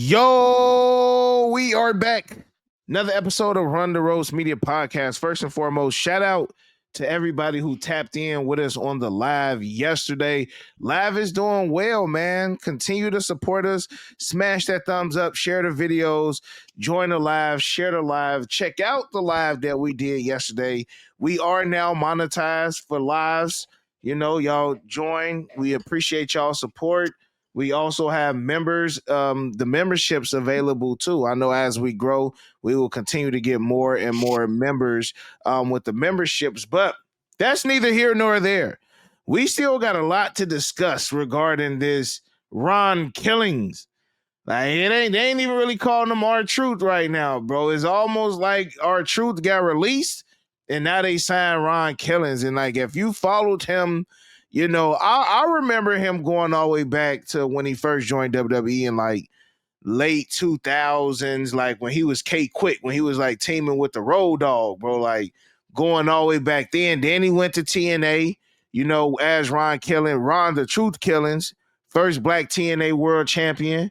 Yo, we are back. Another episode of Run the Roast Media Podcast. First and foremost, shout out to everybody who tapped in with us on the live yesterday. Live is doing well, man. Continue to support us. Smash that thumbs up, share the videos, join the live, share the live. Check out the live that we did yesterday. We are now monetized for lives. Y'all join. We appreciate y'all support. We also have members, the memberships available too. I know as we grow, we will continue to get more and more members with the memberships, but that's neither here nor there. We still got a lot to discuss regarding this Ron Killings. Like they ain't even really calling him R-Truth right now, bro. It's almost like R-Truth got released and now they signed Ron Killings. And like if you followed him, I remember him going all the way back to when he first joined WWE in like late 2000s, like when he was K-Quick, when he was like teaming with the Road Dogg, bro, like going all the way back then. Then he went to TNA, as Ron the Truth Killings, first black TNA world champion.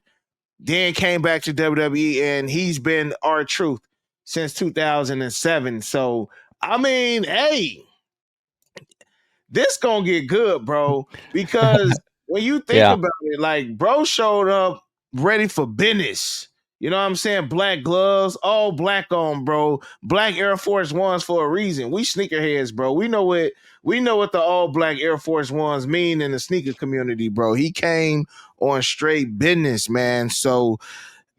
Then came back to WWE and he's been R-Truth since 2007. So, I mean, hey, this gonna get good, bro. Because when you think about it, like, bro showed up ready for business. You know what I'm saying? Black gloves, all black on, bro. Black Air Force Ones for a reason. We sneakerheads, bro. We know what the all black Air Force Ones mean in the sneaker community, bro. He came on straight business, man. So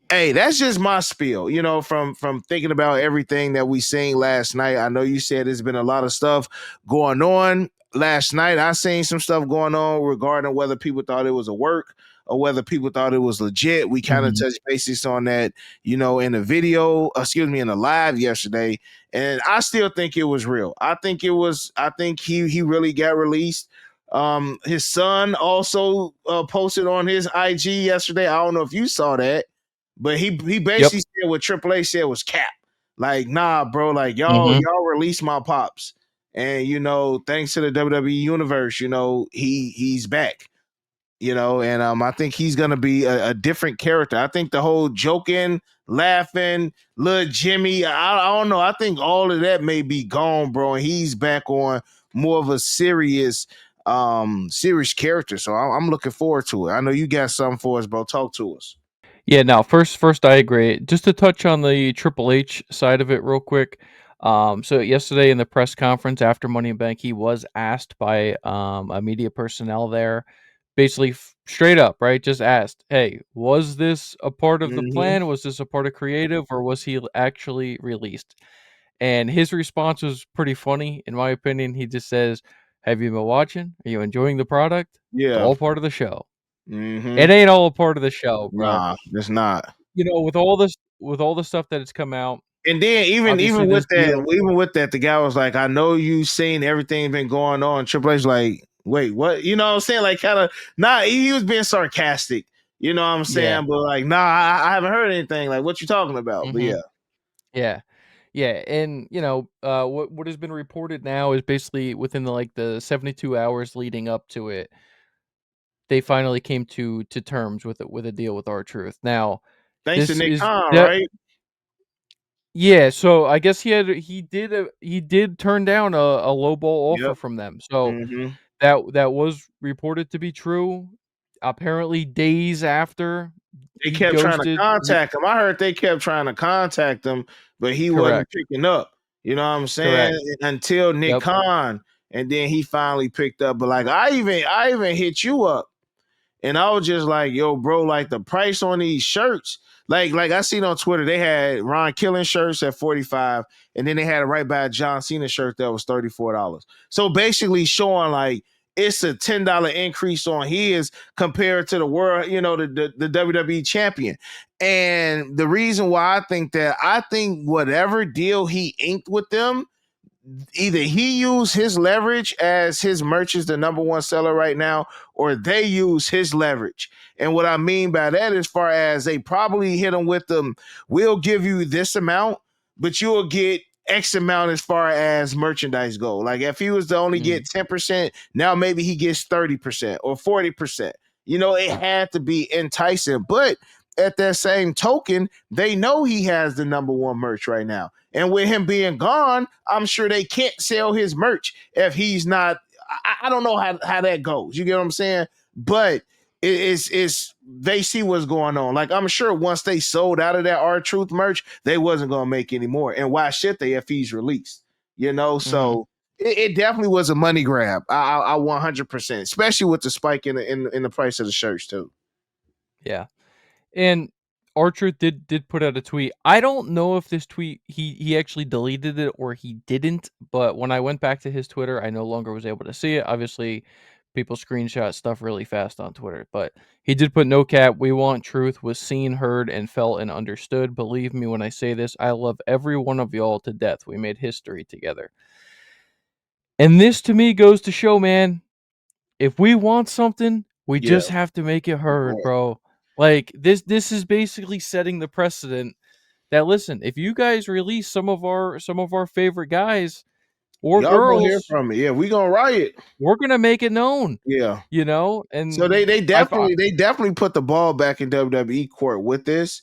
hey, that's just my spiel, from thinking about everything that we seen last night. I know you said there's been a lot of stuff going on last night. I seen some stuff going on regarding whether people thought it was a work or whether people thought it was legit. We kind of touched bases on that, in the video, in the live yesterday. And I still think it was real. I think he really got released. His son also posted on his IG yesterday. I don't know if you saw that. But he basically said what Triple H said was cap. Like, nah, bro, like y'all release my pops. And thanks to the WWE universe, he's back. And I think he's gonna be a different character. I think the whole joking, laughing, little Jimmy, I don't know. I think all of that may be gone, bro. And he's back on more of a serious character. So I'm looking forward to it. I know you got something for us, bro. Talk to us. Yeah, now first I agree. Just to touch on the Triple H side of it real quick. So yesterday in the press conference after Money in Bank, he was asked by a media personnel there, basically straight up, right? Just asked, "Hey, was this a part of the plan? Was this a part of creative, or was he actually released?" And his response was pretty funny, in my opinion. He just says, "Have you been watching? Are you enjoying the product? It's all part of the show." It ain't all a part of the show, bro. Nah, it's not. With all the stuff that has come out, and then even with deal, that, the guy was like, "I know you've seen everything been going on." Triple H like, "Wait, what?" You know what I'm saying? Like, kind of, nah. He was being sarcastic. You know what I'm saying? But like, nah, I haven't heard anything. Like, what you talking about? But yeah, and what has been reported now is basically within the 72 hours leading up to it, they finally came to terms with a deal with R-Truth. Now, thanks to this Nick is Khan, right? Yeah, so I guess he did turn down a lowball offer from them. So that was reported to be true. Apparently, days after They he kept trying to ghosted. contact him. I heard they kept trying to contact him, but he wasn't Correct. picking up. You know what I'm saying? Correct. Until Nick Yep. Khan, and then he finally picked up. But like, I even hit you up. And I was just like, yo, bro, like the price on these shirts, like I seen on Twitter, they had Ron Killing shirts at $45, and then they had it right by a John Cena shirt that was $34. So basically showing like it's a $10 increase on his compared to the world, the WWE champion. And the reason why I think whatever deal he inked with them, either he used his leverage as his merch is the number one seller right now, or they use his leverage. And what I mean by that, as far as they probably hit him with them, we'll give you this amount, but you'll get X amount as far as merchandise go. Like if he was to only get 10%, now maybe he gets 30% or 40%. It had to be enticing. But at that same token, they know he has the number one merch right now. And with him being gone, I'm sure they can't sell his merch if he's not. I don't know how that goes. You get what I'm saying? But it's they see what's going on. Like I'm sure once they sold out of that R-Truth merch, they wasn't gonna make any more. And why should they if he's released? You know, Mhm. so it definitely was a money grab. I 100%, especially with the spike in the price of the shirts too. Yeah. And R-Truth did put out a tweet. I don't know if this tweet he actually deleted it or he didn't, but when I went back to his Twitter, I no longer was able to see it. Obviously, people screenshot stuff really fast on Twitter, but he did put no cap. We want truth was seen, heard, and felt and understood. Believe me when I say this. I love every one of y'all to death. We made history together. And this to me goes to show, man, if we want something, we Yeah, just have to make it heard, right. bro. Like this is basically setting the precedent that listen, if you guys release some of our favorite guys or Y'all gonna hear girls, from me. Yeah, we gonna riot. we're gonna make it known, Yeah. So And they I thought definitely put the ball back in WWE court with this.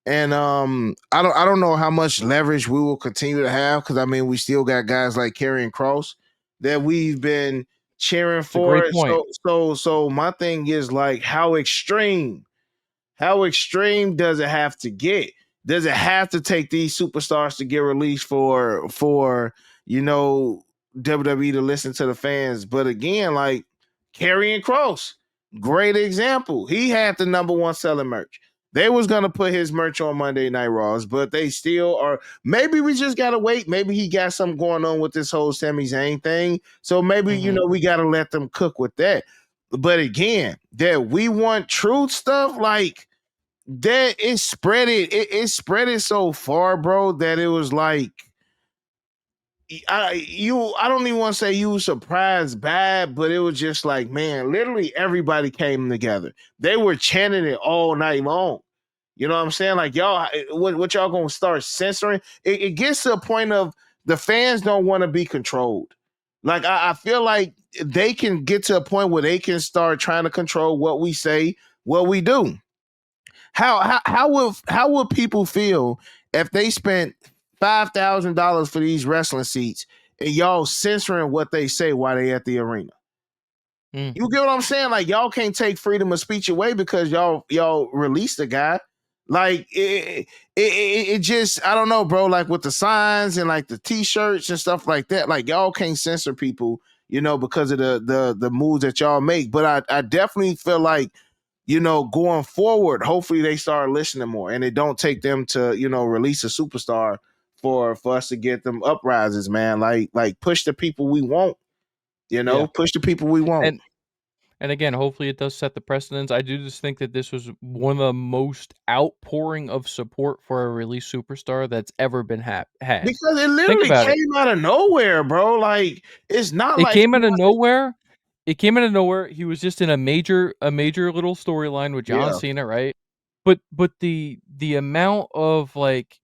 And I don't know how much leverage we will continue to have because I mean we still got guys like Karrion Cross that we've been cheering it's a great for. point. So my thing is like how extreme does it have to get? Does it have to take these superstars to get released for you know WWE to listen to the fans? But again, like Karrion Cross, great example. He had the number one selling merch. They was gonna put his merch on Monday Night Raws, but they still are. Maybe we just gotta wait. Maybe he got something going on with this whole Sami Zayn thing. So maybe Mhm. we gotta let them cook with that. But again, that we want truth stuff like that it spread it so far, bro, that it was like I don't even want to say you were surprised bad, but it was just like, man, literally everybody came together. They were chanting it all night long. You know what I'm saying? Like y'all, what y'all gonna start censoring? It gets to a point of the fans don't want to be controlled. Like I feel like they can get to a point where they can start trying to control what we say, what we do. How will people feel if they spent $5,000 for these wrestling seats and y'all censoring what they say while they at the arena? Mm. You get what I'm saying? Like y'all can't take freedom of speech away because y'all released the guy. Like it just I don't know, bro. Like with the signs and like the t-shirts and stuff like that. Like y'all can't censor people, because of the moves that y'all make. But I definitely feel like going forward, hopefully they start listening more and it don't take them to release a superstar for us to get them uprises, man. Like push the people we want. Yeah. Push the people we want. And and again, hopefully it does set the precedence. I do just think that this was one of the most outpouring of support for a release superstar that's ever been had. Because it Think literally about it. came out of nowhere, bro. Like it's not It like came out of nowhere. It came out of nowhere. He was just in a major little storyline with John yeah, Cena, right? But the amount of like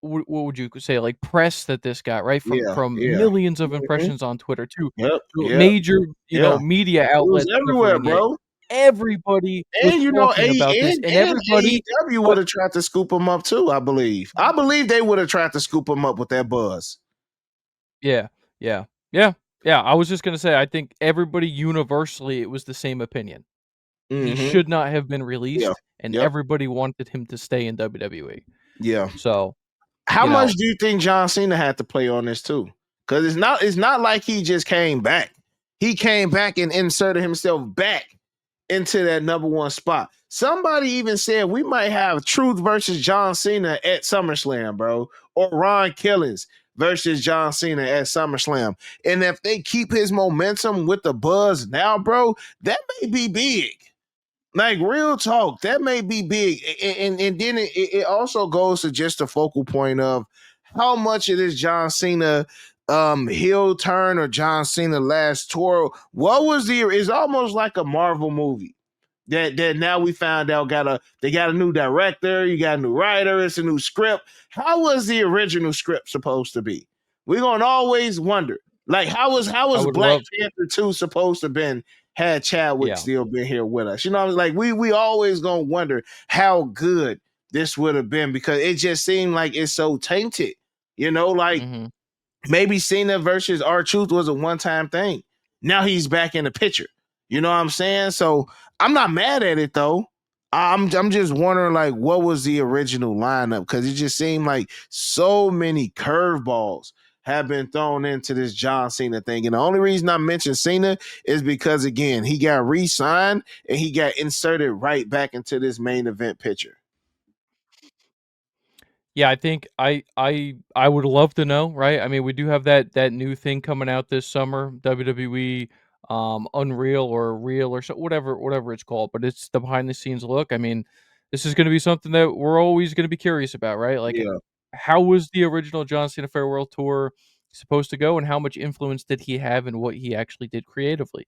what would you say like press that this got, right? From yeah, from yeah. millions of Mhm. impressions on Twitter Yep, to yep, major, yeah. media It was outlets everywhere, covering it. bro. Everybody was And talking about this and and everybody AEW uh, would have tried to scoop him up too, I believe. I believe they would have tried to scoop him up with that buzz. yeah, yeah. Yeah. Yeah, I was just going to say I think everybody universally it was the same opinion. He Mm-hmm. should not have been Yeah. released, and Yep. everybody wanted him to stay in WWE. Yeah. So, How you much know do you think John Cena had to play on this too? Because it's not like he just came back. He came back and inserted himself back into that number one spot. Somebody even said we might have Truth versus John Cena at SummerSlam, bro, or Ron Killings versus John Cena at SummerSlam. And if they keep his momentum with the buzz now, bro, that may be big. Like real talk, that may be big, and then it also goes to just the focal point of how much it is John Cena heel turn or John Cena last tour. What was the? It's almost like a Marvel movie that now we found out they got a new director, you got a new writer, it's a new script. How was the original script supposed to be? We're gonna always wonder. Like how I was would Black love. Panther 2 supposed to been had Chadwick Yeah. still been here with us? You know, like we always gonna wonder how good this would have been because it just seemed like it's so tainted. You know, like Hmm. maybe Cena versus R-Truth was a one-time thing. Now he's back in the picture. You know what I'm saying? So I'm not mad at it though. I'm just wondering like what was the original lineup because it just seemed like so many curveballs have been thrown into this John Cena thing. And the only reason I mentioned Cena is because again he got re-signed and he got inserted right back into this main event picture. Yeah, I think I would love to know, right? I mean, we do have that new thing coming out this summer, WWE Unreal or Real or so whatever it's called, but it's the behind the scenes look. I mean, this is going to be something that we're always going to be curious about, right? Like Yeah, how was the original John Cena Farewell Tour supposed to go and how much influence did he have in what he actually did creatively?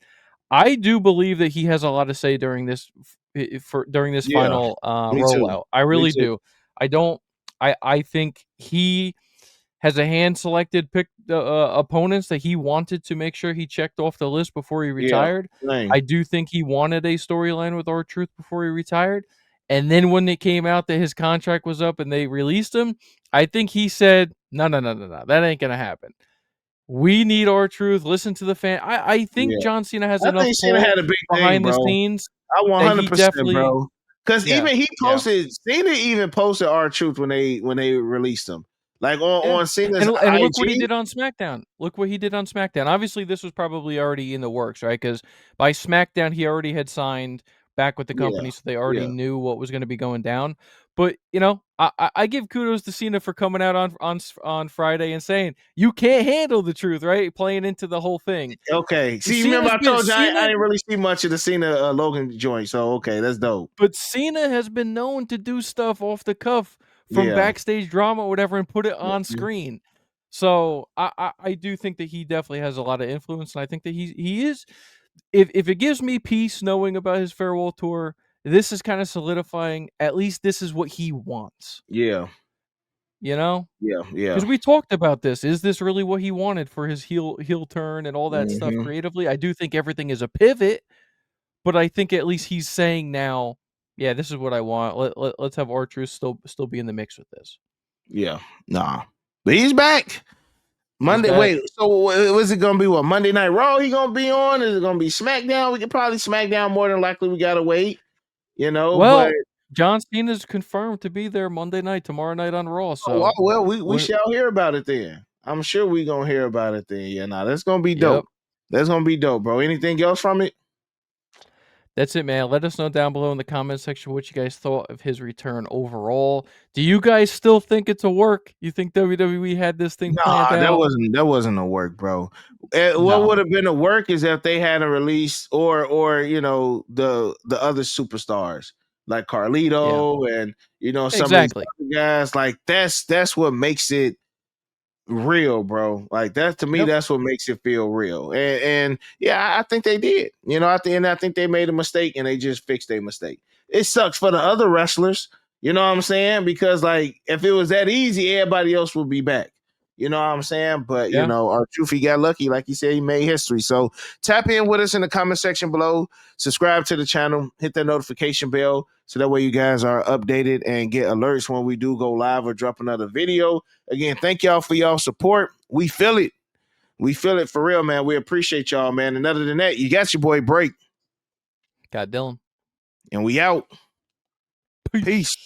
I do believe that he has a lot to say during this during this yeah, final me too. rollout. I Me really too. do. I don't I think he has a hand selected pick opponents that he wanted to make sure he checked off the list before he Yeah, retired. same. I do think he wanted a storyline with R-Truth before he retired. And then when it came out that his contract was up and they released him, I think he said, no, no, no, no, no, that ain't gonna happen. We need R-Truth. Listen to the fan. I think Yeah. John Cena has I enough think Cena pull had a big thing, behind the bro. scenes I that he 100%, definitely, bro. Because yeah, even he yeah. posted, Cena even posted R-Truth when they released him, like Yeah, on Cena's and look what he IG. did on SmackDown. Look what he did on SmackDown. Obviously, this was probably already in the works, right? Because by SmackDown, he already had signed back with the Yeah, company, so they already yeah, knew what was going to be going down. But you know, I give kudos to Cena for coming out on Friday and saying you can't handle the truth, right? Playing into the whole thing. okay. See, remember Cena's I been told you I Cena didn't really see much of the Cena Logan joint, so okay, that's dope. But Cena has been known to do stuff off the cuff from Yeah, backstage drama or whatever and put it on mhm. screen. So I do think that he definitely has a lot of influence, and I think that he is. If it gives me peace knowing about his farewell tour, this is kind of solidifying. At least this is what he wants, Yeah, you know. yeah, yeah. Because we talked about this. Is this really what he wanted for his heel turn and all that stuff Hmm. creatively? I do think everything is a pivot, but I think at least he's saying now, yeah, this is what I want. Let's have R-Truth still be in the mix with this. Yeah, nah, but he's back. He's Monday. back. Wait, so was it gonna be what Monday Night Raw? He gonna be on? Is it gonna be SmackDown? We could probably SmackDown more than likely. We gotta wait, you know. But Well, John Cena's confirmed to be there Monday night, tomorrow night on Raw. oh, So well, we when shall hear about it then. I'm sure we gonna hear about it then. Yeah, nah, that's gonna be yep, dope. That's gonna be dope, bro. Anything else from it? that's it, man. Let us know down below in the comment section what you guys thought of his return overall. Do you guys still think it's a work? You think WWE had this thing planned Nah, out? that wasn't a work, bro. What No. would have been a work is if they had a release or you know the other superstars like Yeah. Carlito and you know some of these Exactly. other guys. Like that's what makes it real, bro. Like that to me, Yep. that's what makes it feel real. And yeah, I think they did. You know, I think they made a mistake and they just fixed their mistake. It sucks for the other wrestlers. You know what I'm saying? Because like if it was that easy, everybody else would be back. You know what I'm saying? But you Yeah. know, our Truthie got lucky, like he said, he made history. So tap in with us in the comment section below. Subscribe to the channel, hit that notification bell, so that way you guys are updated and get alerts when we do go live or drop another video. Again, thank y'all for y'all support. We feel it. We feel it for real, man. We appreciate y'all, man. And other than that, you got your boy Break, Got Dylan. and we out. Peace. Peace.